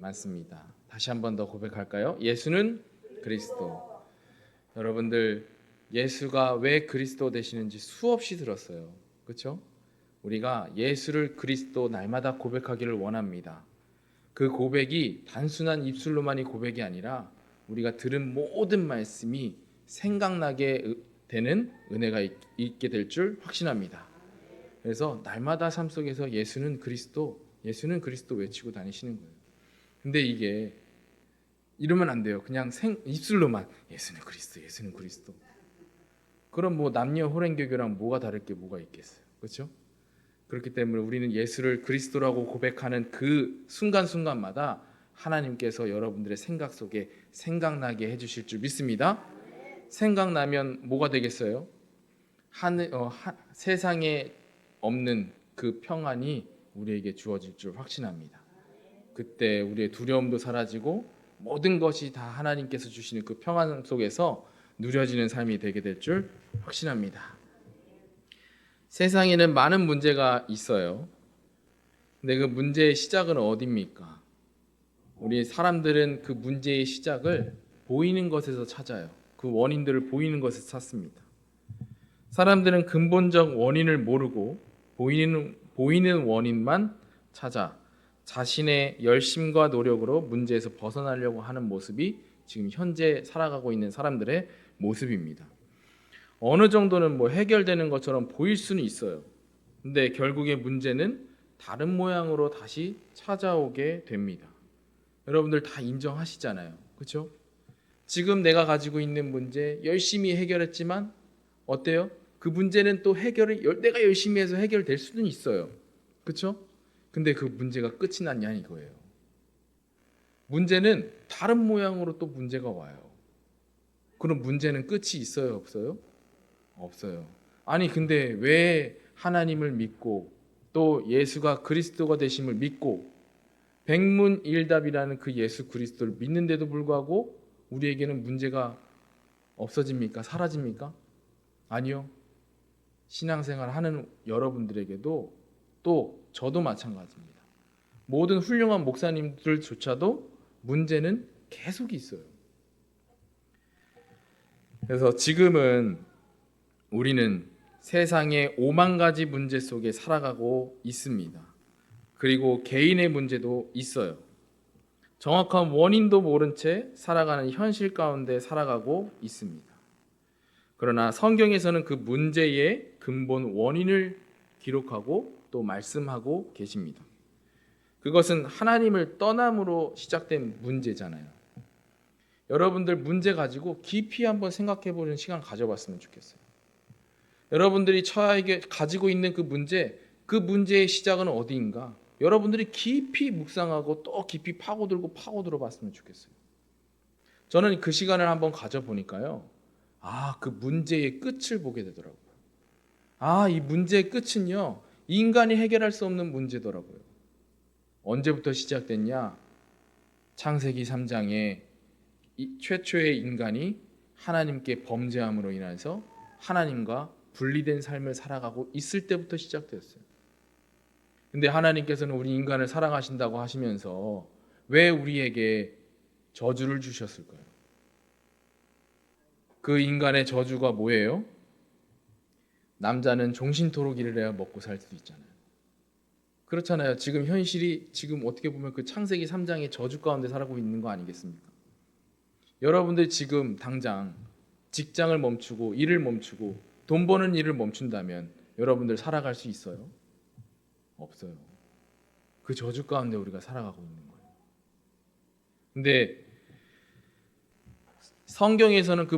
많습니다. 다시 한 번 더 고백할까요? 예수는 그리스도. 여러분들, 예수가 왜 그리스도 되시는지 수없이 들었어요. 그렇죠? 우리가 예수를 그리스도 날마다 고백하기를 원합니다. 그 고백이 단순한 입술로만이 고백이 아니라 우리가 들은 모든 말씀이 생각나게 되는 은혜가 있게 될 줄 확신합니다. 그래서 날마다 삶 속에서 예수는 그리스도, 예수는 그리스도 외치고 다니시는 거예요. 근데 이게 이러면 안 돼요. 그냥 입술로만 예수는 그리스도, 예수는 그리스도. 그럼 뭐 남녀 호랭교교랑 뭐가 다를 게 뭐가 있겠어요. 그렇죠? 그렇기 때문에 우리는 예수를 그리스도라고 고백하는 그 순간순간마다 하나님께서 여러분들의 생각 속에 생각나게 해주실 줄 믿습니다. 생각나면 뭐가 되겠어요? 세상에 없는 그 평안이 우리에게 주어질 줄 확신합니다. 그때 우리의 두려움도 사라지고 모든 것이 다 하나님께서 주시는 그 평안 속에서 누려지는 삶이 되게 될 줄 확신합니다. 세상에는 많은 문제가 있어요. 근데 그 문제의 시작은 어디입니까? 우리 사람들은 그 문제의 시작을 보이는 것에서 찾아요. 그 원인들을 보이는 것에서 찾습니다. 사람들은 근본적 원인을 모르고 보이는 원인만 찾아 자신의 열심과 노력으로 문제에서 벗어나려고 하는 모습이 지금 현재 살아가고 있는 사람들의 모습입니다. 어느 정도는 뭐 해결되는 것처럼 보일 수는 있어요. 근데 결국에 문제는 다른 모양으로 다시 찾아오게 됩니다. 여러분들 다 인정하시잖아요. 그렇죠? 지금 내가 가지고 있는 문제 열심히 해결했지만 어때요? 그 문제는 또 내가 열심히 해서 해결될 수는 있어요. 그렇죠? 근데 그 문제가 끝이 났냐 이거예요. 문제는 다른 모양으로 또 문제가 와요. 그럼 문제는 끝이 있어요, 없어요? 없어요. 아니 근데 왜 하나님을 믿고 또 예수가 그리스도가 되심을 믿고 백문일답이라는 그 예수 그리스도를 믿는데도 불구하고 우리에게는 문제가 없어집니까? 사라집니까? 아니요. 신앙생활 하는 여러분들에게도 또 저도 마찬가지입니다. 모든 훌륭한 목사님들조차도 문제는 계속 있어요. 그래서 지금은 우리는 세상의 5만 가지 문제 속에 살아가고 있습니다. 그리고 개인의 문제도 있어요. 정확한 원인도 모른 채 살아가는 현실 가운데 살아가고 있습니다. 그러나 성경에서는 그 문제의 근본 원인을 기록하고 또 말씀하고 계십니다. 그것은 하나님을 떠남으로 시작된 문제잖아요. 여러분들 문제 가지고 깊이 한번 생각해 보는 시간 가져봤으면 좋겠어요. 여러분들이 가지고 있는 그 문제의 시작은 어디인가? 여러분들이 깊이 묵상하고 또 깊이 파고들어 봤으면 좋겠어요. 저는 그 시간을 한번 가져보니까요. 그 문제의 끝을 보게 되더라고요. 이 문제의 끝은요. 인간이 해결할 수 없는 문제더라고요. 언제부터 시작됐냐? 창세기 3장에 최초의 인간이 하나님께 범죄함으로 인해서 하나님과 분리된 삶을 살아가고 있을 때부터 시작되었어요. 근데 하나님께서는 우리 인간을 사랑하신다고 하시면서 왜 우리에게 저주를 주셨을까요? 그 인간의 저주가 뭐예요? 남자는 종신토록 일을 해야 먹고 살 수 있잖아요. 그렇잖아요. 지금 현실이 지금 어떻게 보면 그 창세기 3장의 저주 가운데 살아가고 있는 거 아니겠습니까? 여러분들 지금 당장 직장을 멈추고 일을 멈추고 돈 버는 일을 멈춘다면 여러분들 살아갈 수 있어요? 없어요. 그 저주 가운데 우리가 살아가고 있는 거예요. 근데 성경에서는 그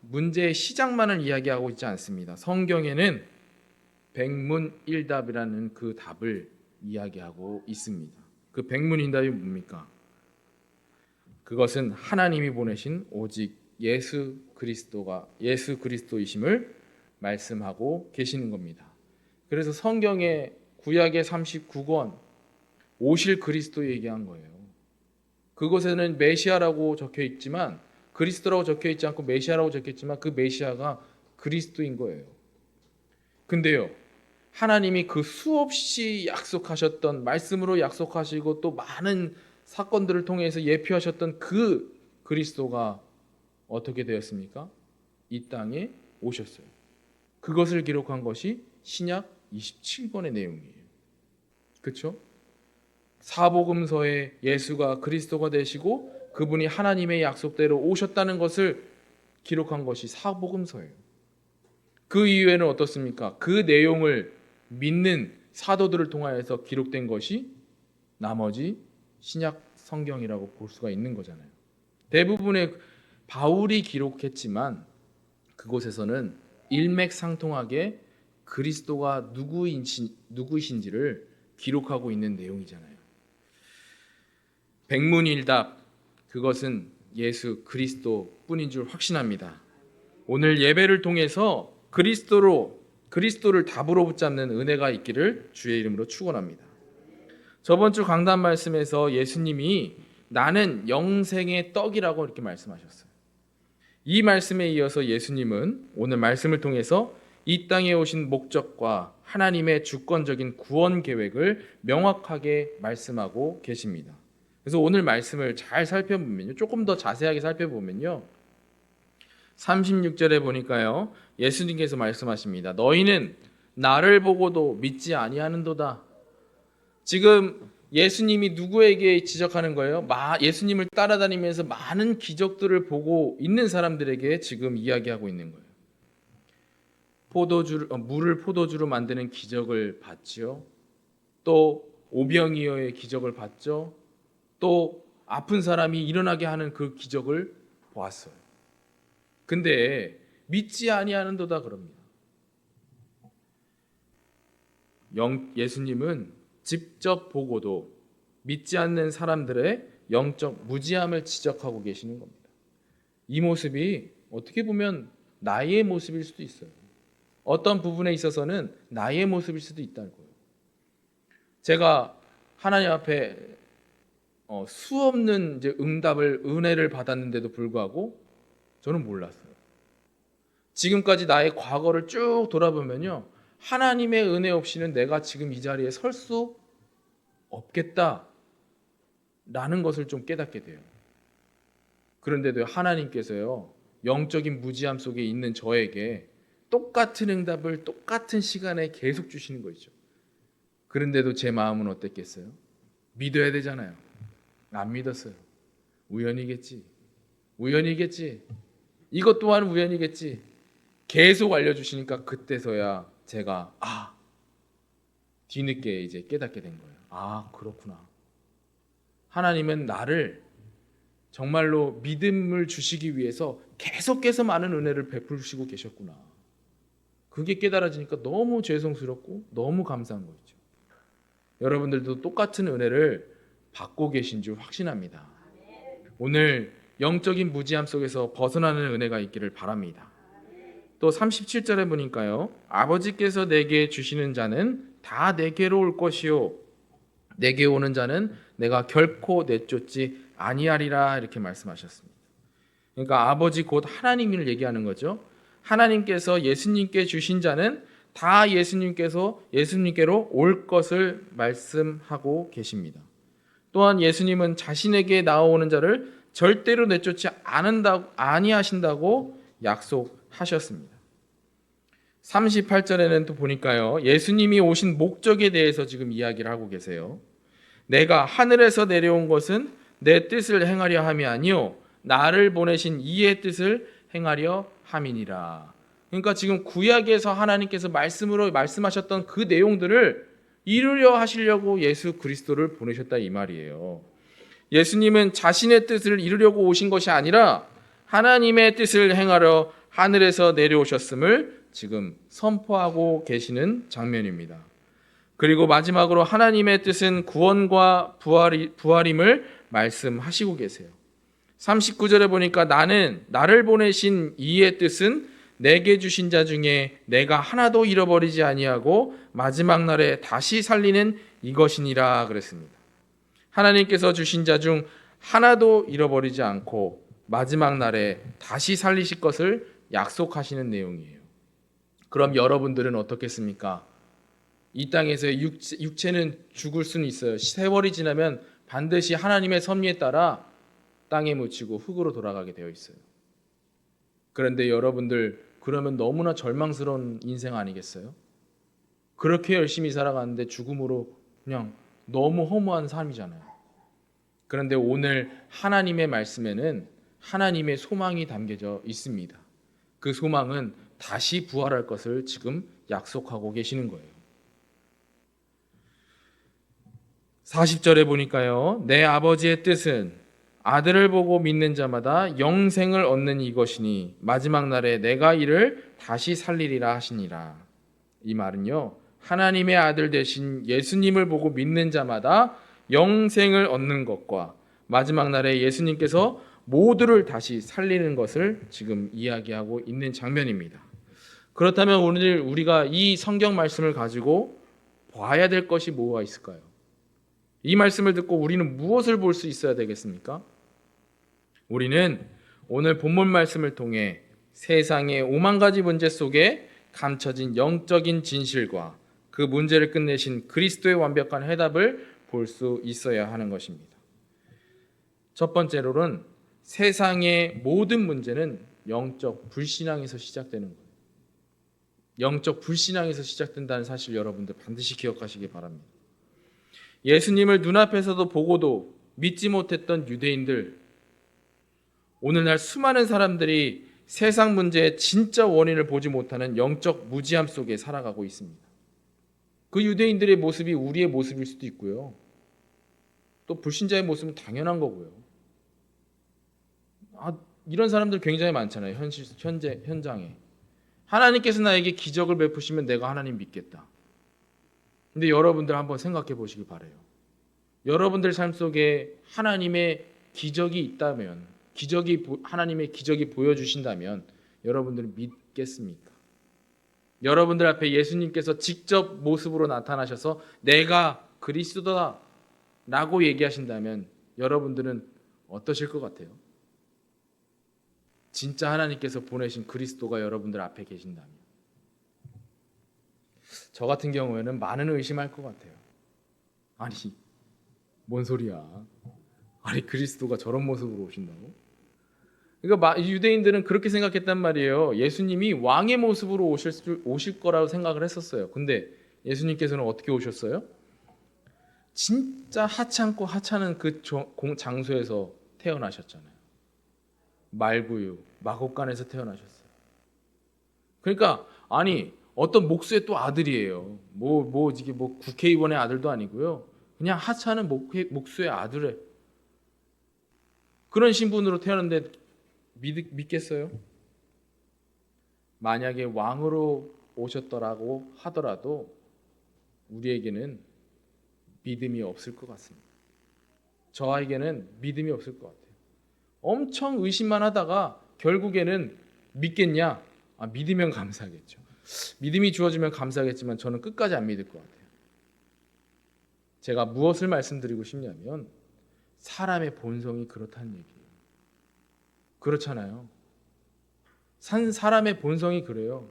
문제의 시작만을 이야기하고 있지 않습니다. 성경에는 백문일답이라는 그 답을 이야기하고 있습니다. 그 백문일답이 뭡니까? 그것은 하나님이 보내신 오직 예수 그리스도이심을 말씀하고 계시는 겁니다. 그래서 성경의 구약의 39권 오실 그리스도 얘기한 거예요. 그곳에는 메시아라고 적혀 있지만 그리스도라고 적혀 있지 않고 메시아라고 적혀 있지만 그 메시아가 그리스도인 거예요. 근데요. 하나님이 그 수없이 약속하셨던 말씀으로 약속하시고 또 많은 사건들을 통해서 예표하셨던 그 그리스도가 어떻게 되었습니까? 이 땅에 오셨어요. 그것을 기록한 것이 신약 27권의 내용이에요. 그렇죠? 사복음서에 예수가 그리스도가 되시고 그분이 하나님의 약속대로 오셨다는 것을 기록한 것이 사복음서예요. 그 이후에는 어떻습니까? 그 내용을 믿는 사도들을 통하여서 기록된 것이 나머지 신약 성경이라고 볼 수가 있는 거잖아요. 대부분의 바울이 기록했지만 그곳에서는 일맥상통하게 그리스도가 누구이신지를 기록하고 있는 내용이잖아요. 백문일답, 그것은 예수 그리스도뿐인 줄 확신합니다. 오늘 예배를 통해서 그리스도를 답으로 붙잡는 은혜가 있기를 주의 이름으로 축원합니다. 저번 주 강단 말씀에서 예수님이 나는 영생의 떡이라고 이렇게 말씀하셨어요. 이 말씀에 이어서 예수님은 오늘 말씀을 통해서 이 땅에 오신 목적과 하나님의 주권적인 구원 계획을 명확하게 말씀하고 계십니다. 그래서 오늘 말씀을 잘 살펴보면요, 조금 더 자세하게 살펴보면요, 36절에 보니까요, 예수님께서 말씀하십니다. 너희는 나를 보고도 믿지 아니하는도다. 지금 예수님이 누구에게 지적하는 거예요? 예수님을 따라다니면서 많은 기적들을 보고 있는 사람들에게 지금 이야기하고 있는 거예요. 물을 포도주로 만드는 기적을 봤죠. 또 오병이어의 기적을 봤죠. 또 아픈 사람이 일어나게 하는 그 기적을 보았어요. 근데 믿지 아니하는도다 그럽니다. 예수님은 직접 보고도 믿지 않는 사람들의 영적 무지함을 지적하고 계시는 겁니다. 이 모습이 어떻게 보면 나의 모습일 수도 있어요. 어떤 부분에 있어서는 나의 모습일 수도 있다는 거예요. 제가 하나님 앞에 수없는 은혜를 받았는데도 불구하고 저는 몰랐어요. 지금까지 나의 과거를 쭉 돌아보면요, 하나님의 은혜 없이는 내가 지금 이 자리에 설 수 없겠다라는 것을 좀 깨닫게 돼요. 그런데도 하나님께서요, 영적인 무지함 속에 있는 저에게 똑같은 응답을 똑같은 시간에 계속 주시는 거죠. 그런데도 제 마음은 어땠겠어요? 믿어야 되잖아요. 안 믿었어요. 우연이겠지. 이것 또한 우연이겠지. 계속 알려주시니까 그때서야 제가 뒤늦게 이제 깨닫게 된 거예요. 그렇구나. 하나님은 나를 정말로 믿음을 주시기 위해서 계속해서 많은 은혜를 베푸시고 계셨구나. 그게 깨달아지니까 너무 죄송스럽고 너무 감사한 거죠. 여러분들도 똑같은 은혜를 받고 계신 줄 확신합니다. 오늘 영적인 무지함 속에서 벗어나는 은혜가 있기를 바랍니다. 또 37절에 보니까요, 아버지께서 내게 주시는 자는 다 내게로 올 것이요 내게 오는 자는 내가 결코 내쫓지 아니하리라, 이렇게 말씀하셨습니다. 그러니까 아버지 곧 하나님을 얘기하는 거죠. 하나님께서 예수님께 주신 자는 다 예수님께로 올 것을 말씀하고 계십니다. 또한 예수님은 자신에게 나오는 자를 절대로 내쫓지 아니하신다고 약속하셨습니다. 38절에는 또 보니까요, 예수님이 오신 목적에 대해서 지금 이야기를 하고 계세요. 내가 하늘에서 내려온 것은 내 뜻을 행하려 함이 아니요 나를 보내신 이의 뜻을 행하려 함이니라. 그러니까 지금 구약에서 하나님께서 말씀으로 말씀하셨던 그 내용들을 이루려 하시려고 예수 그리스도를 보내셨다, 이 말이에요. 예수님은 자신의 뜻을 이루려고 오신 것이 아니라 하나님의 뜻을 행하려 하늘에서 내려오셨음을 지금 선포하고 계시는 장면입니다. 그리고 마지막으로 하나님의 뜻은 구원과 부활임을 말씀하시고 계세요. 39절에 보니까 나를 보내신 이의 뜻은 내게 주신 자 중에 내가 하나도 잃어버리지 아니하고 마지막 날에 다시 살리는 이것이니라 그랬습니다. 하나님께서 주신 자 중 하나도 잃어버리지 않고 마지막 날에 다시 살리실 것을 약속하시는 내용이에요. 그럼 여러분들은 어떻겠습니까? 이 땅에서의 육체는 죽을 수는 있어요. 세월이 지나면 반드시 하나님의 섭리에 따라 땅에 묻히고 흙으로 돌아가게 되어 있어요. 그런데 여러분들, 그러면 너무나 절망스러운 인생 아니겠어요? 그렇게 열심히 살아가는데 죽음으로 그냥 너무 허무한 삶이잖아요. 그런데 오늘 하나님의 말씀에는 하나님의 소망이 담겨져 있습니다. 그 소망은 다시 부활할 것을 지금 약속하고 계시는 거예요. 40절에 보니까요. 내 아버지의 뜻은 아들을 보고 믿는 자마다 영생을 얻는 이것이니 마지막 날에 내가 이를 다시 살리리라 하시니라. 이 말은요, 하나님의 아들 되신 예수님을 보고 믿는 자마다 영생을 얻는 것과 마지막 날에 예수님께서 모두를 다시 살리는 것을 지금 이야기하고 있는 장면입니다. 그렇다면 오늘 우리가 이 성경 말씀을 가지고 봐야 될 것이 뭐가 있을까요? 이 말씀을 듣고 우리는 무엇을 볼 수 있어야 되겠습니까? 우리는 오늘 본문 말씀을 통해 세상의 5만 가지 문제 속에 감춰진 영적인 진실과 그 문제를 끝내신 그리스도의 완벽한 해답을 볼 수 있어야 하는 것입니다. 첫 번째로는 세상의 모든 문제는 영적 불신앙에서 시작되는 거예요. 영적 불신앙에서 시작된다는 사실 여러분들 반드시 기억하시기 바랍니다. 예수님을 눈앞에서도 보고도 믿지 못했던 유대인들, 오늘날 수많은 사람들이 세상 문제의 진짜 원인을 보지 못하는 영적 무지함 속에 살아가고 있습니다. 그 유대인들의 모습이 우리의 모습일 수도 있고요. 또 불신자의 모습은 당연한 거고요. 이런 사람들 굉장히 많잖아요. 현장에. 하나님께서 나에게 기적을 베푸시면 내가 하나님 믿겠다. 근데 여러분들 한번 생각해 보시기 바라요. 여러분들 삶 속에 하나님의 기적이 있다면, 하나님의 기적이 보여주신다면 여러분들은 믿겠습니까? 여러분들 앞에 예수님께서 직접 모습으로 나타나셔서 내가 그리스도다 라고 얘기하신다면 여러분들은 어떠실 것 같아요? 진짜 하나님께서 보내신 그리스도가 여러분들 앞에 계신다면 저 같은 경우에는 많은 의심할 것 같아요. 아니, 뭔 소리야? 아니, 그리스도가 저런 모습으로 오신다고? 그러니까 유대인들은 그렇게 생각했단 말이에요. 예수님이 왕의 모습으로 오실 거라고 생각을 했었어요. 근데 예수님께서는 어떻게 오셨어요? 진짜 하찮고 하찮은 그 장소에서 태어나셨잖아요. 말구유, 마곡간에서 태어나셨어요. 그러니까 아니, 어떤 목수의 또 아들이에요. 이게 국회의원의 아들도 아니고요. 그냥 하찮은 목수의 아들에 그런 신분으로 태어났는데 믿겠어요? 만약에 왕으로 오셨더라고 하더라도 우리에게는 믿음이 없을 것 같습니다. 저에게는 믿음이 없을 것 같아요. 엄청 의심만 하다가 결국에는 믿겠냐? 믿으면 감사하겠죠. 믿음이 주어지면 감사하겠지만 저는 끝까지 안 믿을 것 같아요. 제가 무엇을 말씀드리고 싶냐면 사람의 본성이 그렇다는 얘기예요. 그렇잖아요. 사람의 본성이 그래요.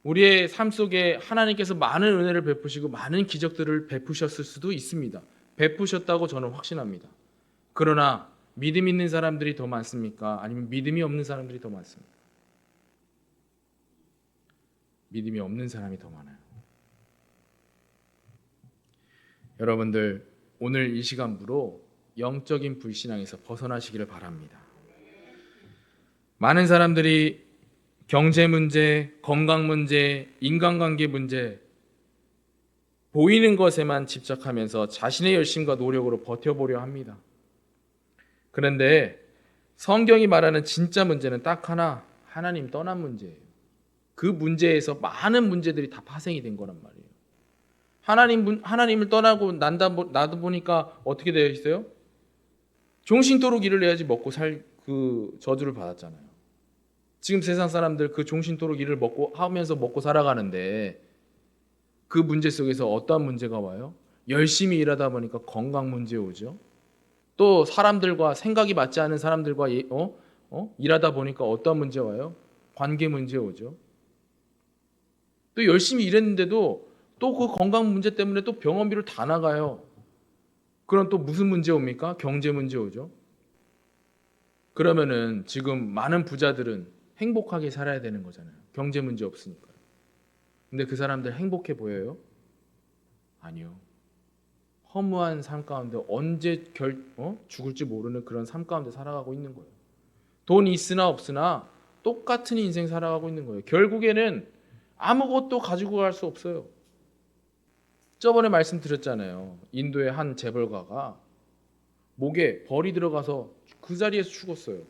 우리의 삶 속에 하나님께서 많은 은혜를 베푸시고 많은 기적들을 베푸셨을 수도 있습니다. 베푸셨다고 저는 확신합니다. 그러나 믿음 있는 사람들이 더 많습니까? 아니면 믿음이 없는 사람들이 더 많습니까? 믿음이 없는 사람이 더 많아요. 여러분들 오늘 이 시간부로 영적인 불신앙에서 벗어나시기를 바랍니다. 많은 사람들이 경제 문제, 건강 문제, 인간관계 문제 보이는 것에만 집착하면서 자신의 열심과 노력으로 버텨보려 합니다. 그런데 성경이 말하는 진짜 문제는 딱 하나, 하나님 떠난 문제예요. 그 문제에서 많은 문제들이 다 파생이 된 거란 말이에요. 하나님을 떠나고 나도 보니까 어떻게 되어 있어요? 종신토록 일을 해야지 먹고 살 그 저주를 받았잖아요. 지금 세상 사람들 그 종신토록 일을 하면서 먹고 살아가는데 그 문제 속에서 어떠한 문제가 와요? 열심히 일하다 보니까 건강 문제 오죠. 또 사람들과 생각이 맞지 않은 사람들과 일하다 보니까 어떠한 문제 와요? 관계 문제 오죠. 또 열심히 일했는데도 또 그 건강 문제 때문에 또 병원비를 다 나가요. 그럼 또 무슨 문제 옵니까? 경제 문제 오죠. 그러면은 지금 많은 부자들은 행복하게 살아야 되는 거잖아요. 경제 문제 없으니까. 근데 그 사람들 행복해 보여요? 아니요. 허무한 삶 가운데 언제 죽을지 모르는 그런 삶 가운데 살아가고 있는 거예요. 돈이 있으나 없으나 똑같은 인생 살아가고 있는 거예요. 결국에는 아무것도 가지고 갈 수 없어요. 저번에 말씀드렸잖아요. 인도의 한 재벌가가 목에 벌이 들어가서 그 자리에서 죽었어요.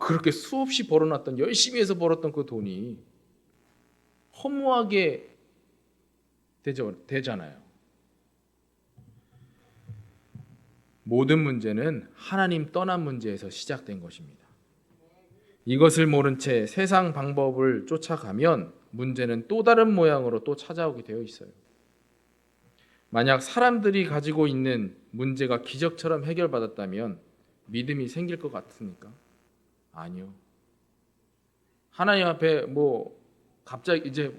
그렇게 수없이 벌어놨던, 열심히 해서 벌었던 그 돈이 허무하게 되잖아요. 모든 문제는 하나님 떠난 문제에서 시작된 것입니다. 이것을 모른 채 세상 방법을 쫓아가면 문제는 또 다른 모양으로 또 찾아오게 되어 있어요. 만약 사람들이 가지고 있는 문제가 기적처럼 해결받았다면 믿음이 생길 것 같습니까? 아니요. 하나님 앞에 갑자기 이제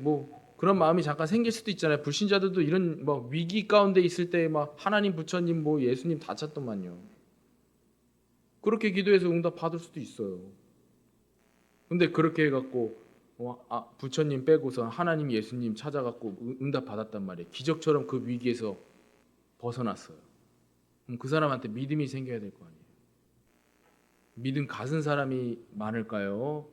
그런 마음이 잠깐 생길 수도 있잖아요. 불신자들도 이런 위기 가운데 있을 때 하나님, 부처님, 예수님 다 찾더만요. 그렇게 기도해서 응답 받을 수도 있어요. 근데 그렇게 해갖고 부처님 빼고서 하나님, 예수님 찾아갖고 응답 받았단 말이에요. 기적처럼 그 위기에서 벗어났어요. 그럼 그 사람한테 믿음이 생겨야 될 거 아니에요. 믿음 가진 사람이 많을까요?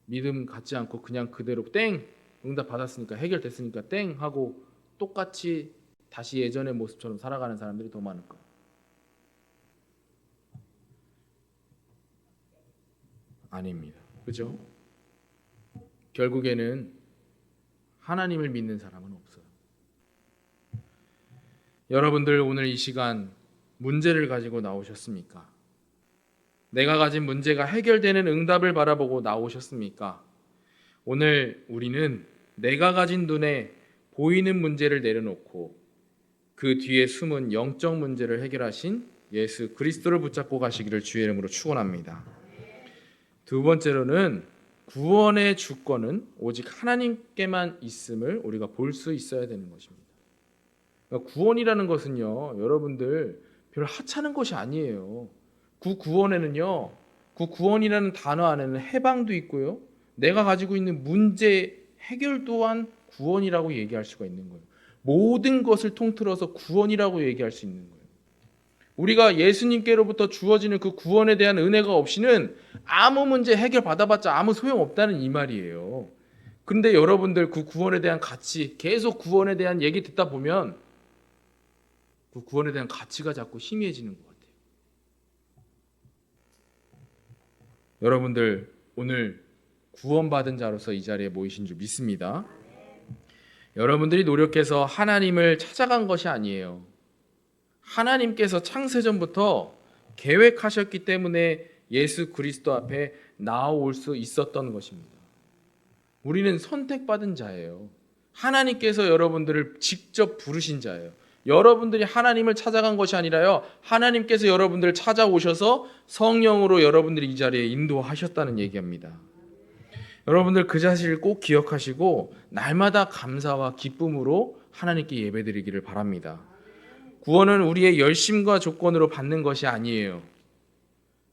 믿음 갖지 않고 그냥 그대로 땡 응답 받았으니까 해결됐으니까 땡 하고 똑같이 다시 예전의 모습처럼 살아가는 사람들이 더 많을까요? 아닙니다. 그죠? 결국에는 하나님을 믿는 사람은 없어요. 여러분들 오늘 이 시간 문제를 가지고 나오셨습니까? 내가 가진 문제가 해결되는 응답을 바라보고 나오셨습니까? 오늘 우리는 내가 가진 눈에 보이는 문제를 내려놓고 그 뒤에 숨은 영적 문제를 해결하신 예수 그리스도를 붙잡고 가시기를 주의 이름으로 축원합니다. 두 번째로는 구원의 주권은 오직 하나님께만 있음을 우리가 볼 수 있어야 되는 것입니다. 그러니까 구원이라는 것은요, 여러분들 별 하찮은 것이 아니에요. 그 구원이라는 단어 안에는 해방도 있고요, 내가 가지고 있는 문제 해결 또한 구원이라고 얘기할 수가 있는 거예요. 모든 것을 통틀어서 구원이라고 얘기할 수 있는 거예요. 우리가 예수님께로부터 주어지는 그 구원에 대한 은혜가 없이는 아무 문제 해결 받아봤자 아무 소용 없다는 이 말이에요. 그런데 여러분들 그 구원에 대한 가치, 계속 구원에 대한 얘기 듣다 보면 그 구원에 대한 가치가 자꾸 희미해지는 것 같아요. 여러분들 오늘 구원받은 자로서 이 자리에 모이신 줄 믿습니다. 여러분들이 노력해서 하나님을 찾아간 것이 아니에요. 하나님께서 창세전부터 계획하셨기 때문에 예수 그리스도 앞에 나아올 수 있었던 것입니다. 우리는 선택받은 자예요. 하나님께서 여러분들을 직접 부르신 자예요. 여러분들이 하나님을 찾아간 것이 아니라요, 하나님께서 여러분들을 찾아오셔서 성령으로 여러분들이 이 자리에 인도하셨다는 얘기입니다. 여러분들 그 사실을 꼭 기억하시고 날마다 감사와 기쁨으로 하나님께 예배드리기를 바랍니다. 구원은 우리의 열심과 조건으로 받는 것이 아니에요.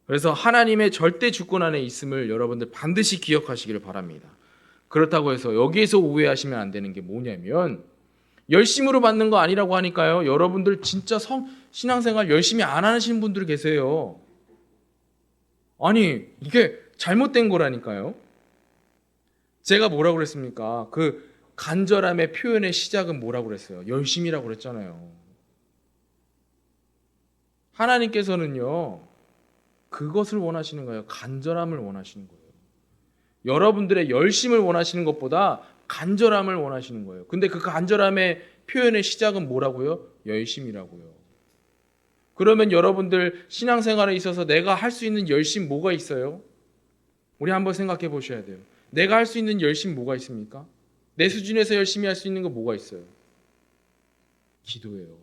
그래서 하나님의 절대 주권 안에 있음을 여러분들 반드시 기억하시기를 바랍니다. 그렇다고 해서 여기에서 오해하시면 안 되는 게 뭐냐면, 열심으로 받는 거 아니라고 하니까요, 여러분들 진짜 신앙생활 열심히 안 하시는 분들 계세요. 아니, 이게 잘못된 거라니까요. 제가 뭐라고 그랬습니까? 그 간절함의 표현의 시작은 뭐라고 그랬어요? 열심이라고 그랬잖아요. 하나님께서는요, 그것을 원하시는 거예요. 간절함을 원하시는 거예요. 여러분들의 열심을 원하시는 것보다 간절함을 원하시는 거예요. 근데 그 간절함의 표현의 시작은 뭐라고요? 열심이라고요. 그러면 여러분들 신앙생활에 있어서 내가 할 수 있는 열심 뭐가 있어요? 우리 한번 생각해 보셔야 돼요. 내가 할 수 있는 열심 뭐가 있습니까? 내 수준에서 열심히 할 수 있는 거 뭐가 있어요? 기도예요.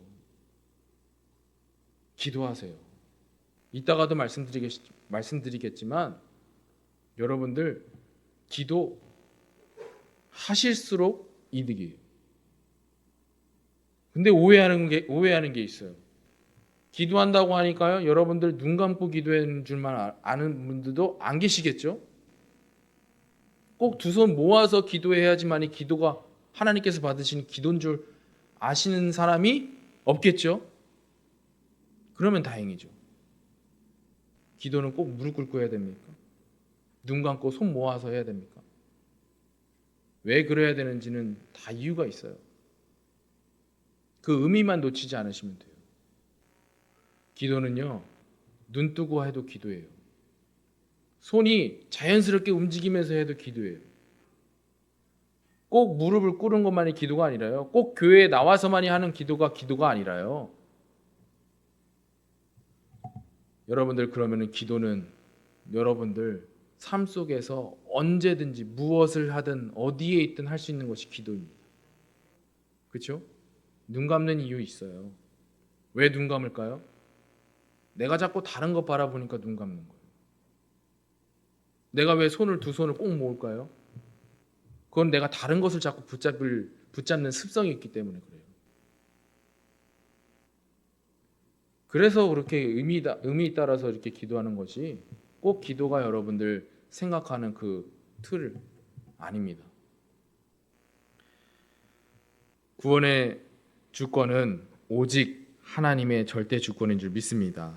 기도하세요. 이따가도 말씀드리겠지만 여러분들 기도 하실수록 이득이에요. 근데 오해하는 게 있어요. 기도한다고 하니까요, 여러분들 눈 감고 기도하는 줄만 아는 분들도 안 계시겠죠? 꼭 두 손 모아서 기도해야지만이 기도가 하나님께서 받으시는 기도인 줄 아시는 사람이 없겠죠? 그러면 다행이죠. 기도는 꼭 무릎 꿇고 해야 됩니까? 눈 감고 손 모아서 해야 됩니까? 왜 그래야 되는지는 다 이유가 있어요. 그 의미만 놓치지 않으시면 돼요. 기도는요, 눈 뜨고 해도 기도예요. 손이 자연스럽게 움직이면서 해도 기도예요. 꼭 무릎을 꿇은 것만이 기도가 아니라요. 꼭 교회에 나와서만이 하는 기도가 아니라요. 여러분들, 그러면은 기도는 여러분들 삶 속에서 언제든지 무엇을 하든 어디에 있든 할 수 있는 것이 기도입니다. 그렇죠? 눈 감는 이유 있어요. 왜 눈 감을까요? 내가 자꾸 다른 것 바라보니까 눈 감는 거예요. 내가 왜 두 손을 꼭 모을까요? 그건 내가 다른 것을 자꾸 붙잡는 습성이 있기 때문에 그래요. 그래서 그렇게 의미 따라서 이렇게 기도하는 것이 꼭 기도가 여러분들 생각하는 그 틀 아닙니다. 구원의 주권은 오직 하나님의 절대 주권인 줄 믿습니다.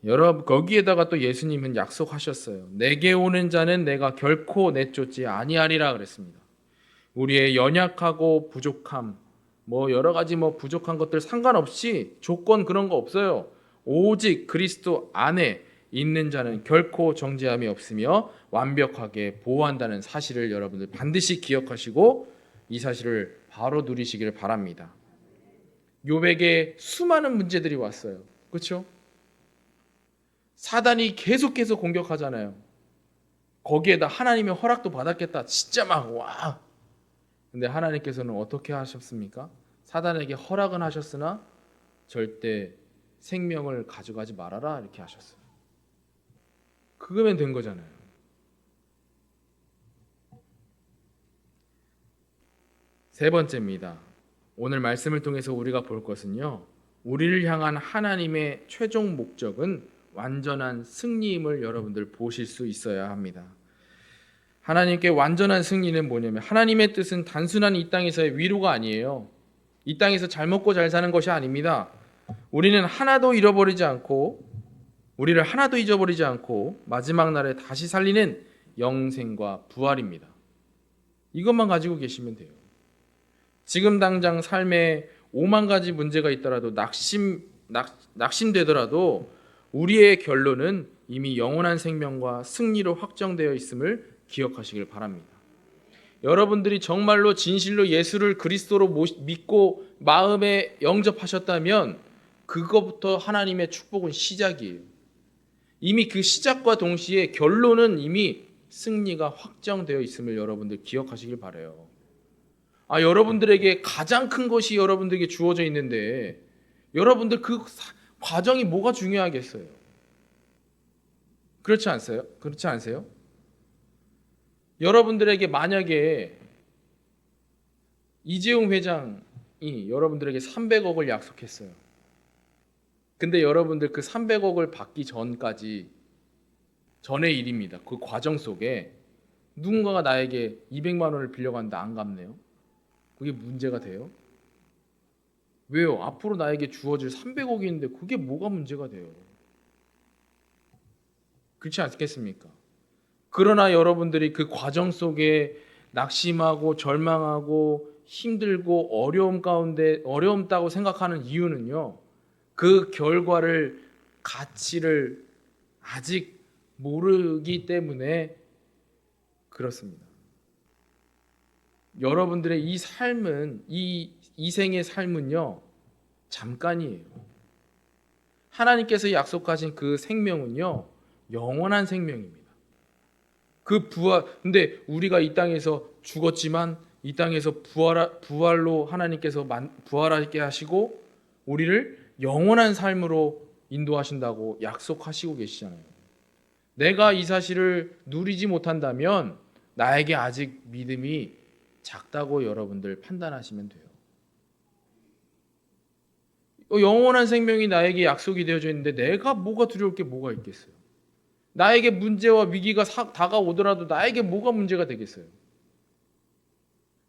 여러분, 거기에다가 또 예수님은 약속하셨어요. 내게 오는 자는 내가 결코 내쫓지 아니하리라 그랬습니다. 우리의 연약하고 부족함, 여러 가지 부족한 것들 상관없이 조건 그런 거 없어요. 오직 그리스도 안에 있는 자는 결코 정죄함이 없으며 완벽하게 보호한다는 사실을 여러분들 반드시 기억하시고 이 사실을 바로 누리시기를 바랍니다. 욥에게 수많은 문제들이 왔어요. 그렇죠? 사단이 계속해서 공격하잖아요. 거기에다 하나님의 허락도 받았겠다. 진짜 막 와. 근데 하나님께서는 어떻게 하셨습니까? 사단에게 허락은 하셨으나 절대 생명을 가져가지 말아라 이렇게 하셨어요. 그거면 된 거잖아요. 세 번째입니다. 오늘 말씀을 통해서 우리가 볼 것은요, 우리를 향한 하나님의 최종 목적은 완전한 승리임을 여러분들 보실 수 있어야 합니다. 하나님께 완전한 승리는 뭐냐면, 하나님의 뜻은 단순한 이 땅에서의 위로가 아니에요. 이 땅에서 잘 먹고 잘 사는 것이 아닙니다. 우리를 하나도 잊어버리지 않고 마지막 날에 다시 살리는 영생과 부활입니다. 이것만 가지고 계시면 돼요. 지금 당장 삶에 5만 가지 문제가 있더라도 낙심되더라도 우리의 결론은 이미 영원한 생명과 승리로 확정되어 있음을 기억하시길 바랍니다. 여러분들이 정말로 진실로 예수를 그리스도로 믿고 마음에 영접하셨다면 그거부터 하나님의 축복은 시작이에요. 이미 그 시작과 동시에 결론은 이미 승리가 확정되어 있음을 여러분들 기억하시길 바라요. 여러분들에게 가장 큰 것이 여러분들에게 주어져 있는데 여러분들 그 과정이 뭐가 중요하겠어요? 그렇지 않으세요? 여러분들에게 만약에 이재용 회장이 여러분들에게 300억을 약속했어요. 근데 여러분들 그 300억을 받기 전의 일입니다. 그 과정 속에 누군가가 나에게 200만 원을 빌려갔는데 안 갚네요. 그게 문제가 돼요? 왜요? 앞으로 나에게 주어질 300억이 있는데 그게 뭐가 문제가 돼요? 그렇지 않겠습니까? 그러나 여러분들이 그 과정 속에 낙심하고 절망하고 힘들고 어려움다고 생각하는 이유는요, 그 가치를 아직 모르기 때문에 그렇습니다. 여러분들의 이 생의 삶은요, 잠깐이에요. 하나님께서 약속하신 그 생명은요, 영원한 생명입니다. 근데 우리가 이 땅에서 죽었지만 이 땅에서 부활로 하나님께서 부활하게 하시고 우리를 영원한 삶으로 인도하신다고 약속하시고 계시잖아요. 내가 이 사실을 누리지 못한다면 나에게 아직 믿음이 작다고 여러분들 판단하시면 돼요. 영원한 생명이 나에게 약속이 되어져 있는데 내가 뭐가 두려울 게 뭐가 있겠어요? 나에게 문제와 위기가 다가오더라도 나에게 뭐가 문제가 되겠어요?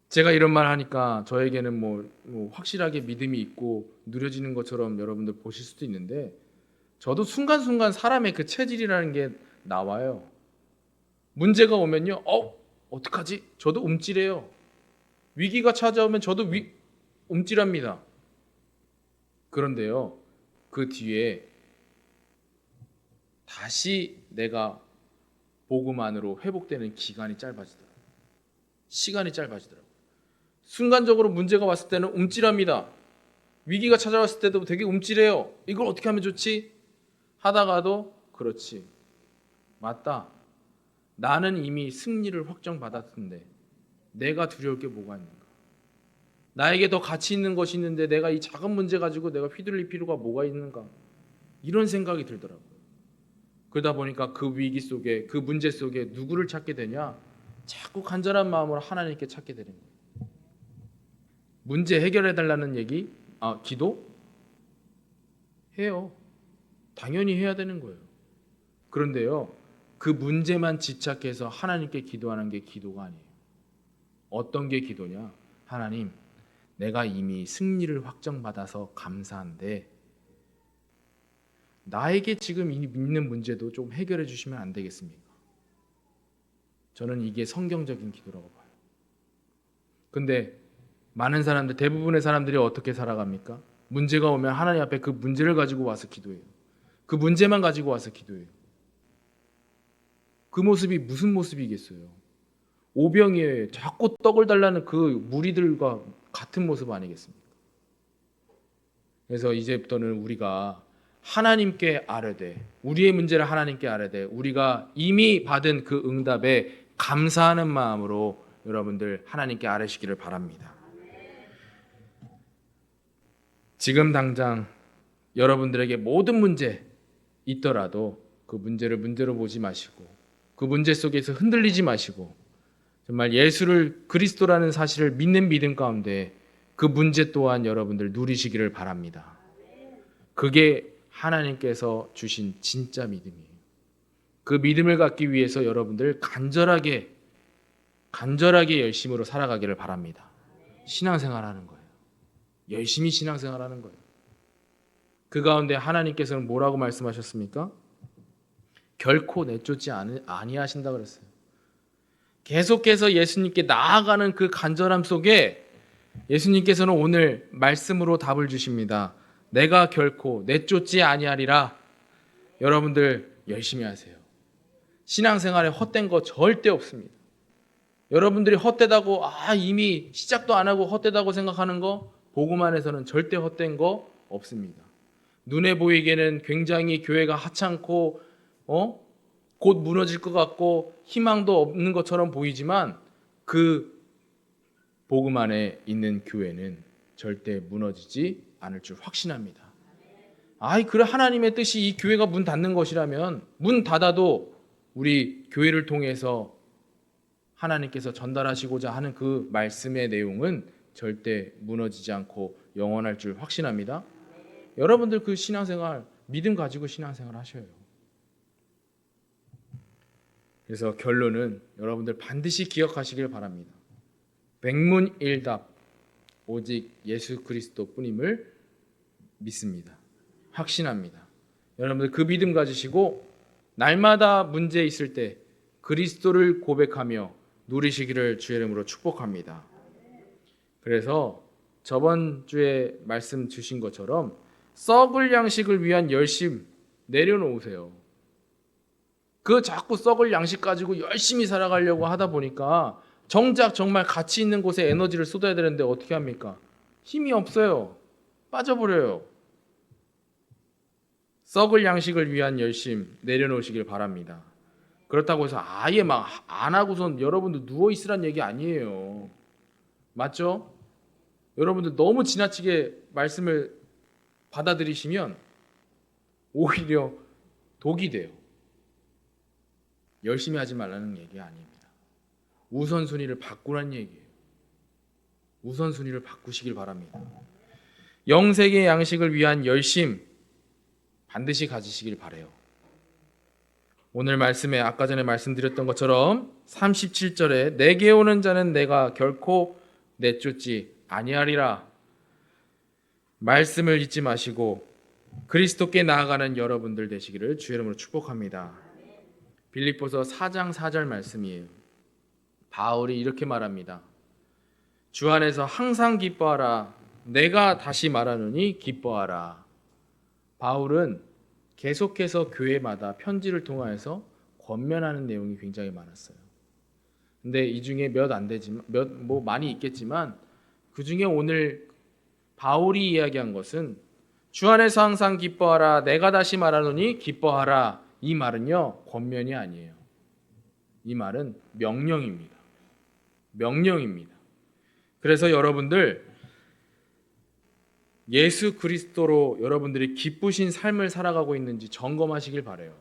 제가 이런 말 하니까 저에게는 뭐 확실하게 믿음이 있고 누려지는 것처럼 여러분들 보실 수도 있는데, 저도 순간순간 사람의 그 체질이라는 게 나와요. 문제가 오면요, 어떡하지? 저도 움찔해요. 위기가 찾아오면 저도 움찔합니다. 그런데요, 그 뒤에 다시 내가 복음 안으로 회복되는 기간이 짧아지더라고요. 시간이 짧아지더라고요. 순간적으로 문제가 왔을 때는 움찔합니다. 위기가 찾아왔을 때도 되게 움찔해요. 이걸 어떻게 하면 좋지? 하다가도 그렇지, 맞다, 나는 이미 승리를 확정받았는데 내가 두려울 게 뭐가 있는가? 나에게 더 가치 있는 것이 있는데 내가 이 작은 문제 가지고 내가 휘둘릴 필요가 뭐가 있는가? 이런 생각이 들더라고요. 그러다 보니까 그 위기 속에, 그 문제 속에 누구를 찾게 되냐? 자꾸 간절한 마음으로 하나님께 찾게 되는 거예요. 문제 해결해 달라는 얘기, 기도 해요. 당연히 해야 되는 거예요. 그런데요, 그 문제만 집착해서 하나님께 기도하는 게 기도가 아니에요. 어떤 게 기도냐? 하나님, 내가 이미 승리를 확정받아서 감사한데 나에게 지금 있는 문제도 좀 해결해 주시면 안 되겠습니까? 저는 이게 성경적인 기도라고 봐요. 근데 많은 사람들, 대부분의 사람들이 어떻게 살아갑니까? 문제가 오면 하나님 앞에 그 문제를 가지고 와서 기도해요. 그 문제만 가지고 와서 기도해요. 그 모습이 무슨 모습이겠어요? 오병이어에 자꾸 떡을 달라는 그 무리들과 같은 모습 아니겠습니까? 그래서 이제부터는 우리가 하나님께 아뢰되, 우리의 문제를 하나님께 아뢰되, 우리가 이미 받은 그 응답에 감사하는 마음으로 여러분들 하나님께 아뢰시기를 바랍니다. 지금 당장 여러분들에게 모든 문제 있더라도 그 문제를 문제로 보지 마시고, 그 문제 속에서 흔들리지 마시고, 정말 예수를, 그리스도라는 사실을 믿는 믿음 가운데 그 문제 또한 여러분들 누리시기를 바랍니다. 그게 하나님께서 주신 진짜 믿음이에요. 그 믿음을 갖기 위해서 여러분들 간절하게 열심으로 살아가기를 바랍니다. 신앙생활하는 거예요. 열심히 신앙생활하는 거예요. 그 가운데 하나님께서는 뭐라고 말씀하셨습니까? 결코 내쫓지 아니하신다 그랬어요. 계속해서 예수님께 나아가는 그 간절함 속에 예수님께서는 오늘 말씀으로 답을 주십니다. 내가 결코 내쫓지 아니하리라. 여러분들 열심히 하세요. 신앙생활에 헛된 거 절대 없습니다. 여러분들이 헛되다고, 이미 시작도 안 하고 헛되다고 생각하는 거, 복음 안에서는 절대 헛된 거 없습니다. 눈에 보이기에는 굉장히 교회가 하찮고 곧 무너질 것 같고 희망도 없는 것처럼 보이지만, 그 복음 안에 있는 교회는 절대 무너지지 않을 줄 확신합니다. 그래, 하나님의 뜻이 이 교회가 문 닫는 것이라면 문 닫아도 우리 교회를 통해서 하나님께서 전달하시고자 하는 그 말씀의 내용은 절대 무너지지 않고 영원할 줄 확신합니다. 여러분들 그 신앙생활, 믿음 가지고 신앙생활 하셔요. 그래서 결론은 여러분들 반드시 기억하시길 바랍니다. 백문일답 오직 예수 그리스도 뿐임을 믿습니다. 확신합니다. 여러분들 그 믿음 가지시고 날마다 문제 있을 때 그리스도를 고백하며 누리시기를 주의 이름으로 축복합니다. 그래서 저번 주에 말씀 주신 것처럼 썩을 양식을 위한 열심 내려놓으세요. 그 자꾸 썩을 양식 가지고 열심히 살아가려고 하다 보니까 정작 정말 가치 있는 곳에 에너지를 쏟아야 되는데 어떻게 합니까? 힘이 없어요. 빠져버려요. 썩을 양식을 위한 열심 내려놓으시길 바랍니다. 그렇다고 해서 아예 막 안 하고선 여러분들 누워 있으란 얘기 아니에요. 맞죠? 여러분들 너무 지나치게 말씀을 받아들이시면 오히려 독이 돼요. 열심히 하지 말라는 얘기 아닙니다. 우선순위를 바꾸라는 얘기예요. 우선순위를 바꾸시길 바랍니다. 영생의 양식을 위한 열심 반드시 가지시길 바라요. 오늘 말씀에 아까 전에 말씀드렸던 것처럼 37절에 내게 오는 자는 내가 결코 내쫓지 아니하리라. 말씀을 잊지 마시고 그리스도께 나아가는 여러분들 되시기를 주의 이름으로 축복합니다. 빌립보서 4장 4절 말씀이에요. 바울이 이렇게 말합니다. 주 안에서 항상 기뻐하라. 내가 다시 말하노니 기뻐하라. 바울은 계속해서 교회마다 편지를 통하여서 권면하는 내용이 굉장히 많았어요. 근데 이 중에 몇 안 되지만 많이 있겠지만 그 중에 오늘 바울이 이야기한 것은 주 안에서 항상 기뻐하라. 내가 다시 말하노니 기뻐하라. 이 말은요, 권면이 아니에요. 이 말은 명령입니다. 명령입니다. 그래서 여러분들 예수 그리스도로 여러분들이 기쁘신 삶을 살아가고 있는지 점검하시길 바라요.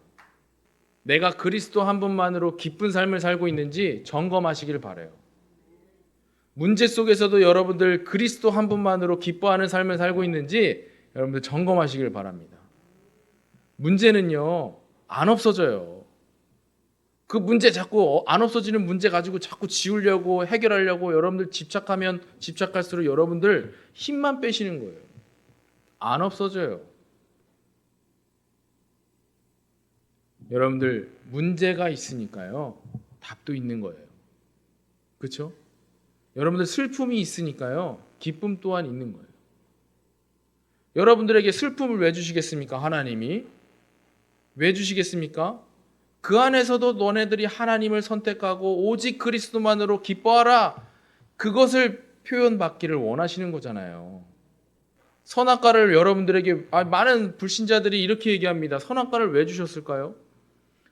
내가 그리스도 한 분만으로 기쁜 삶을 살고 있는지 점검하시길 바라요. 문제 속에서도 여러분들 그리스도 한 분만으로 기뻐하는 삶을 살고 있는지 여러분들 점검하시길 바랍니다. 문제는요, 안 없어져요. 그 문제 자꾸 안 없어지는 문제 가지고 자꾸 지우려고 해결하려고 여러분들 집착하면 집착할수록 여러분들 힘만 빼시는 거예요. 안 없어져요. 여러분들 문제가 있으니까요, 답도 있는 거예요. 그렇죠? 여러분들 슬픔이 있으니까요, 기쁨 또한 있는 거예요. 여러분들에게 슬픔을 왜 주시겠습니까? 하나님이 왜 주시겠습니까? 그 안에서도 너네들이 하나님을 선택하고 오직 그리스도만으로 기뻐하라. 그것을 표현받기를 원하시는 거잖아요. 선악과를 여러분들에게 많은 불신자들이 이렇게 얘기합니다. 선악과를 왜 주셨을까요?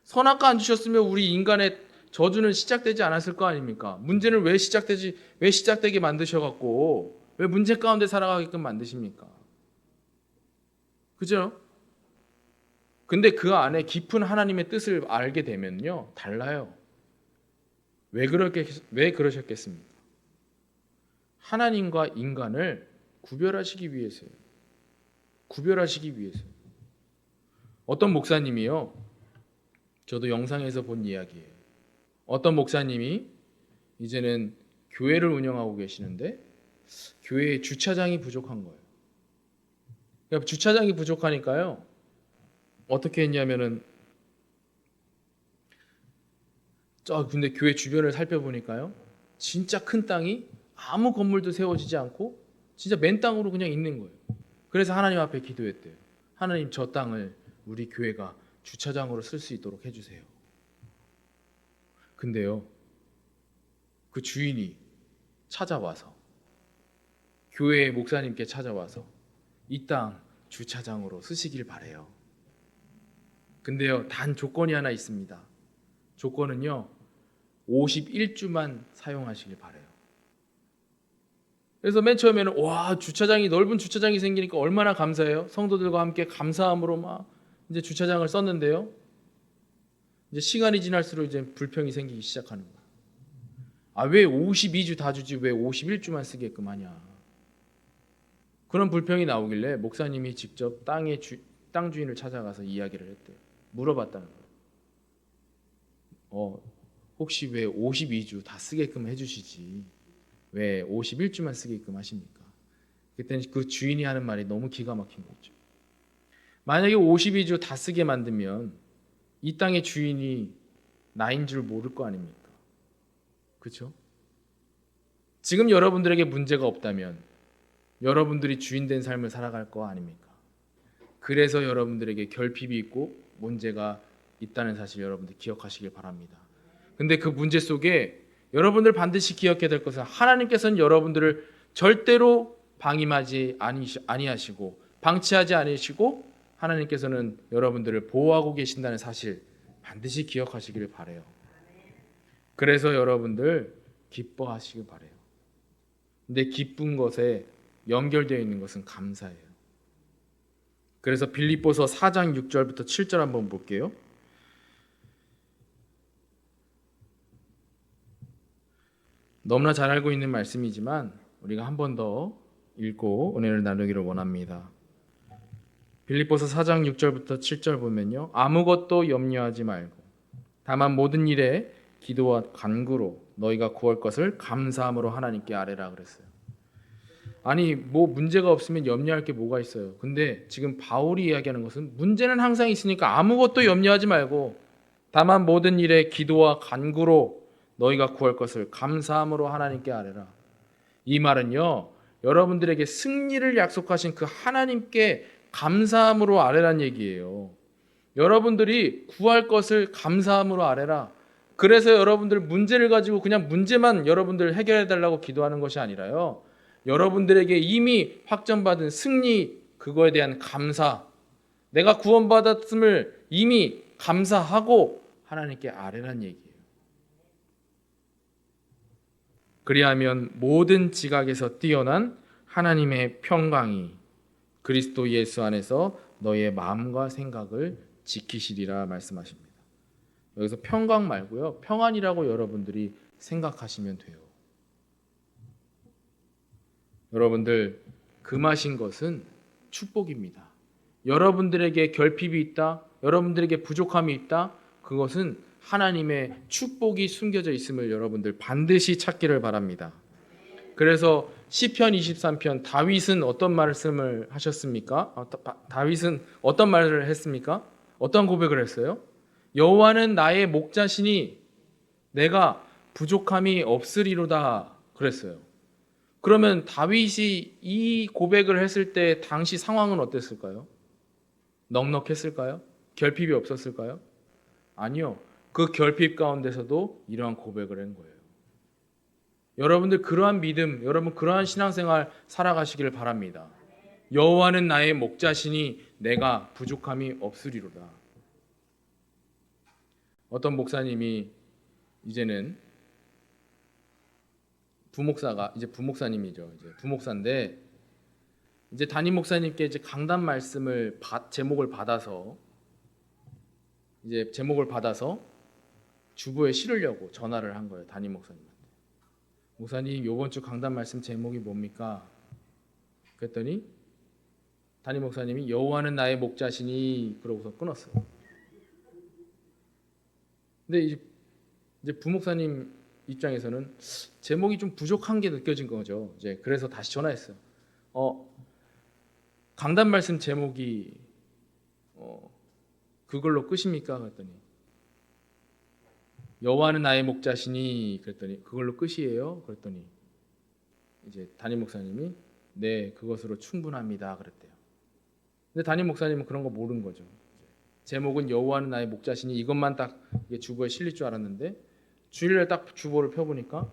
선악과 안 주셨으면 우리 인간의 저주는 시작되지 않았을 거 아닙니까? 문제는 왜 시작되게 만드셔갖고 왜 문제 가운데 살아가게끔 만드십니까? 그죠? 근데 그 안에 깊은 하나님의 뜻을 알게 되면요, 달라요. 왜 그러셨겠습니까? 하나님과 인간을 구별하시기 위해서요. 구별하시기 위해서요. 어떤 목사님이요, 저도 영상에서 본 이야기예요. 어떤 목사님이 이제는 교회를 운영하고 계시는데 교회에 주차장이 부족한 거예요. 그러니까 주차장이 부족하니까요, 어떻게 했냐면은 근데 교회 주변을 살펴보니까요, 진짜 큰 땅이 아무 건물도 세워지지 않고 진짜 맨 땅으로 그냥 있는 거예요. 그래서 하나님 앞에 기도했대요. 하나님, 저 땅을 우리 교회가 주차장으로 쓸 수 있도록 해주세요. 근데요, 그 주인이 찾아와서, 교회 목사님께 찾아와서 이 땅 주차장으로 쓰시길 바래요. 근데요, 단 조건이 하나 있습니다. 조건은요, 51주만 사용하시길 바래요. 그래서 맨 처음에는 넓은 주차장이 생기니까 얼마나 감사해요. 성도들과 함께 감사함으로 막 이제 주차장을 썼는데요, 이제 시간이 지날수록 이제 불평이 생기기 시작하는 거예요. 왜 52주 다 주지 왜 51주만 쓰게끔 하냐. 그런 불평이 나오길래 목사님이 직접 땅 주인을 찾아가서 이야기를 했대요. 물어봤다는 거예요. 혹시 왜 52주 다 쓰게끔 해주시지 왜 51주만 쓰게끔 하십니까? 그때는 그 주인이 하는 말이 너무 기가 막힌 거죠. 만약에 52주 다 쓰게 만들면 이 땅의 주인이 나인 줄 모를 거 아닙니까? 그렇죠? 지금 여러분들에게 문제가 없다면 여러분들이 주인 된 삶을 살아갈 거 아닙니까? 그래서 여러분들에게 결핍이 있고 문제가 있다는 사실 여러분들 기억하시길 바랍니다. 근데 그 문제 속에 여러분들 반드시 기억해야 될 것은 하나님께서는 여러분들을 절대로 방임하지 아니하시고 방치하지 않으시고 하나님께서는 여러분들을 보호하고 계신다는 사실 반드시 기억하시기를 바라요. 그래서 여러분들 기뻐하시길 바라요. 근데 기쁜 것에 연결되어 있는 것은 감사예요. 그래서 빌립보서 4장 6절부터 7절 한번 볼게요. 너무나 잘 알고 있는 말씀이지만 우리가 한 번 더 읽고 은혜를 나누기를 원합니다. 빌립보서 4장 6절부터 7절 보면요. 아무것도 염려하지 말고 다만 모든 일에 기도와 간구로 너희가 구할 것을 감사함으로 하나님께 아뢰라 그랬어요. 아니 뭐 문제가 없으면 염려할 게 뭐가 있어요. 근데 지금 바울이 이야기하는 것은 문제는 항상 있으니까 아무것도 염려하지 말고 다만 모든 일에 기도와 간구로 너희가 구할 것을 감사함으로 하나님께 아뢰라. 이 말은요. 여러분들에게 승리를 약속하신 그 하나님께 감사함으로 아뢰란 얘기예요. 여러분들이 구할 것을 감사함으로 아뢰라. 그래서 여러분들 문제를 가지고 그냥 문제만 여러분들 해결해 달라고 기도하는 것이 아니라요. 여러분들에게 이미 확정받은 승리, 그거에 대한 감사, 내가 구원받았음을 이미 감사하고 하나님께 아뢰란 얘기예요. 그리하면 모든 지각에서 뛰어난 하나님의 평강이 그리스도 예수 안에서 너희의 마음과 생각을 지키시리라 말씀하십니다. 여기서 평강 말고요. 평안이라고 여러분들이 생각하시면 돼요. 여러분들 금하신 것은 축복입니다. 여러분들에게 결핍이 있다, 여러분들에게 부족함이 있다, 그것은 하나님의 축복이 숨겨져 있음을 여러분들 반드시 찾기를 바랍니다. 그래서 시편 23편 다윗은 어떤 말씀을 하셨습니까? 다윗은 어떤 말을 했습니까? 어떤 고백을 했어요? 여호와는 나의 목자시니 내가 부족함이 없으리로다 그랬어요. 그러면 다윗이 이 고백을 했을 때 당시 상황은 어땠을까요? 넉넉했을까요? 결핍이 없었을까요? 아니요. 그 결핍 가운데서도 이러한 고백을 한 거예요. 여러분들 그러한 믿음, 여러분 그러한 신앙생활 살아가시기를 바랍니다. 여호와는 나의 목자시니 내가 부족함이 없으리로다. 어떤 목사님이 이제는 부목사님이죠. 이제 부목사인데 이제 담임 목사님께 이제 강단 말씀을 제목을 받아서 주보에 실으려고 전화를 한 거예요. 담임 목사님한테. 목사님, 이번 주 강단 말씀 제목이 뭡니까? 그랬더니 담임 목사님이 여호와는 나의 목자시니 그러고서 끊었어요. 근데 이제 부목사님 입장에서는 제목이 좀 부족한 게 느껴진 거죠. 이제 그래서 다시 전화했어요. 강단 말씀 제목이 그걸로 끝입니까? 그랬더니 여호와는 나의 목자시니 그랬더니 그걸로 끝이에요? 그랬더니 이제 담임 목사님이 네, 그것으로 충분합니다. 그랬대요. 근데 담임 목사님은 그런 거 모르는 거죠. 제목은 여호와는 나의 목자시니 이것만 딱 주보에 실릴 줄 알았는데 주일날 딱 주보를 펴보니까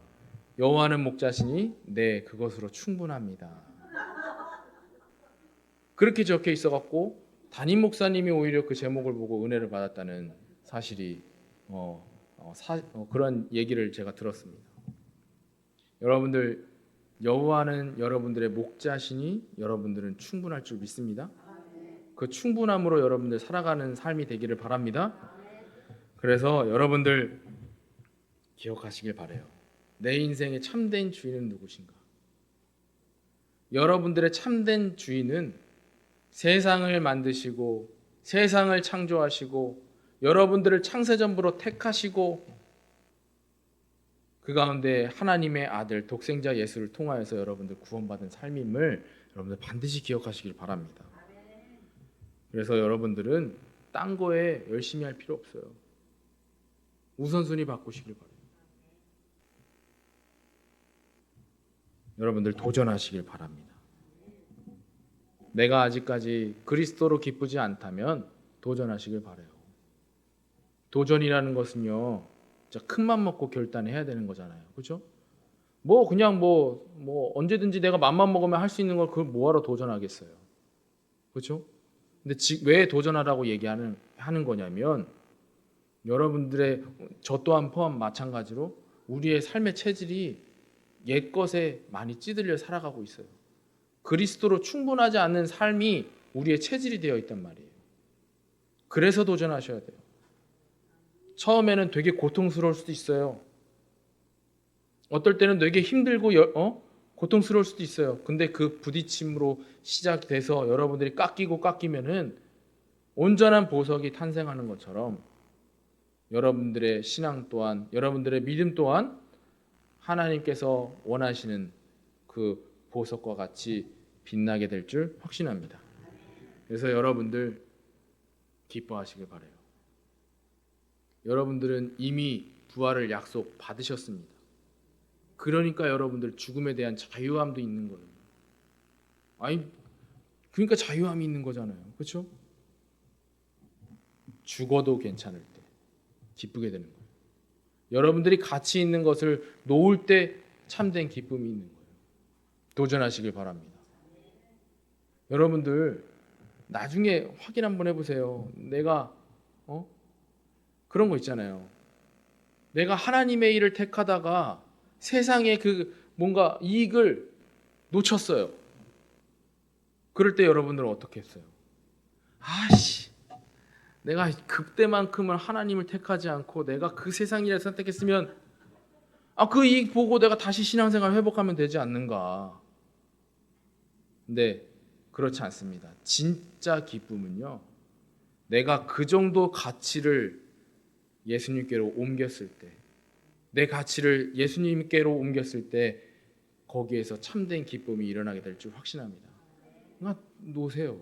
여호와는 목자시니 네, 그것으로 충분합니다. 그렇게 적혀 있어갖고 담임 목사님이 오히려 그 제목을 보고 은혜를 받았다는 사실이 그런 얘기를 제가 들었습니다. 여러분들 여호와는 여러분들의 목자시니 여러분들은 충분할 줄 믿습니다. 그 충분함으로 여러분들 살아가는 삶이 되기를 바랍니다. 그래서 여러분들 기억하시길 바라요. 내 인생의 참된 주인은 누구신가? 여러분들의 참된 주인은 세상을 만드시고 세상을 창조하시고 여러분들을 창세전부로 택하시고 그 가운데 하나님의 아들 독생자 예수를 통하여서 여러분들 구원받은 삶임을 여러분들 반드시 기억하시길 바랍니다. 그래서 여러분들은 딴 거에 열심히 할 필요 없어요. 우선순위 바꾸시길 바랍니다. 여러분들 도전하시길 바랍니다. 내가 아직까지 그리스도로 기쁘지 않다면 도전하시길 바라요. 도전이라는 것은요, 진짜 큰맘 먹고 결단해야 되는 거잖아요. 그렇죠? 그냥 언제든지 내가 맘만 먹으면 할 수 있는 걸 그걸 뭐하러 도전하겠어요. 그렇죠? 근데 왜 도전하라고 하는 거냐면 여러분들의 저 또한 포함 마찬가지로 우리의 삶의 체질이 옛 것에 많이 찌들려 살아가고 있어요. 그리스도로 충분하지 않는 삶이 우리의 체질이 되어 있단 말이에요. 그래서 도전하셔야 돼요. 처음에는 되게 고통스러울 수도 있어요. 어떨 때는 되게 힘들고 고통스러울 수도 있어요. 근데 그 부딪힘으로 시작돼서 여러분들이 깎이면은 온전한 보석이 탄생하는 것처럼 여러분들의 신앙 또한, 여러분들의 믿음 또한 하나님께서 원하시는 그 보석과 같이 빛나게 될 줄 확신합니다. 그래서 여러분들 기뻐하시길 바라요. 여러분들은 이미 부활을 약속 받으셨습니다. 그러니까 여러분들 죽음에 대한 자유함도 있는 거예요. 아니, 그러니까 자유함이 있는 거잖아요. 그렇죠? 죽어도 괜찮을 때 기쁘게 되는 거예요. 여러분들이 가치 있는 것을 놓을 때 참된 기쁨이 있는 거예요. 도전하시길 바랍니다. 여러분들 나중에 확인 한번 해보세요. 내가 그런 거 있잖아요. 내가 하나님의 일을 택하다가 세상의 그 뭔가 이익을 놓쳤어요. 그럴 때 여러분들은 어떻게 했어요? 아씨, 내가 그때만큼은 하나님을 택하지 않고 내가 그 세상 일을 선택했으면 그 이익 보고 내가 다시 신앙생활 회복하면 되지 않는가. 근데 그렇지 않습니다. 진짜 기쁨은요, 내가 그 정도 가치를 예수님께로 옮겼을 때, 내 가치를 예수님께로 옮겼을 때 거기에서 참된 기쁨이 일어나게 될 줄 확신합니다. 그러니까 놓으세요.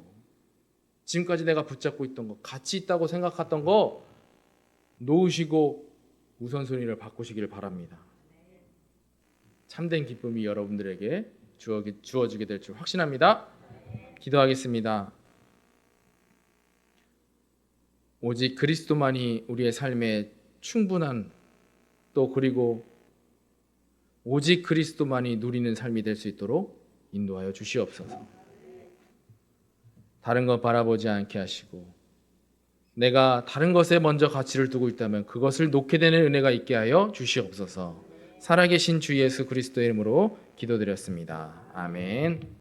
지금까지 내가 붙잡고 있던 거, 가치 있다고 생각했던 거 놓으시고 우선순위를 바꾸시길 바랍니다. 참된 기쁨이 여러분들에게 주어지게 될 줄 확신합니다. 기도하겠습니다. 오직 그리스도만이 우리의 삶에 충분한, 또 그리고 오직 그리스도만이 누리는 삶이 될 수 있도록 인도하여 주시옵소서. 다른 것 바라보지 않게 하시고, 내가 다른 것에 먼저 가치를 두고 있다면 그것을 놓게 되는 은혜가 있게 하여 주시옵소서. 살아계신 주 예수 그리스도의 이름으로 기도드렸습니다. 아멘.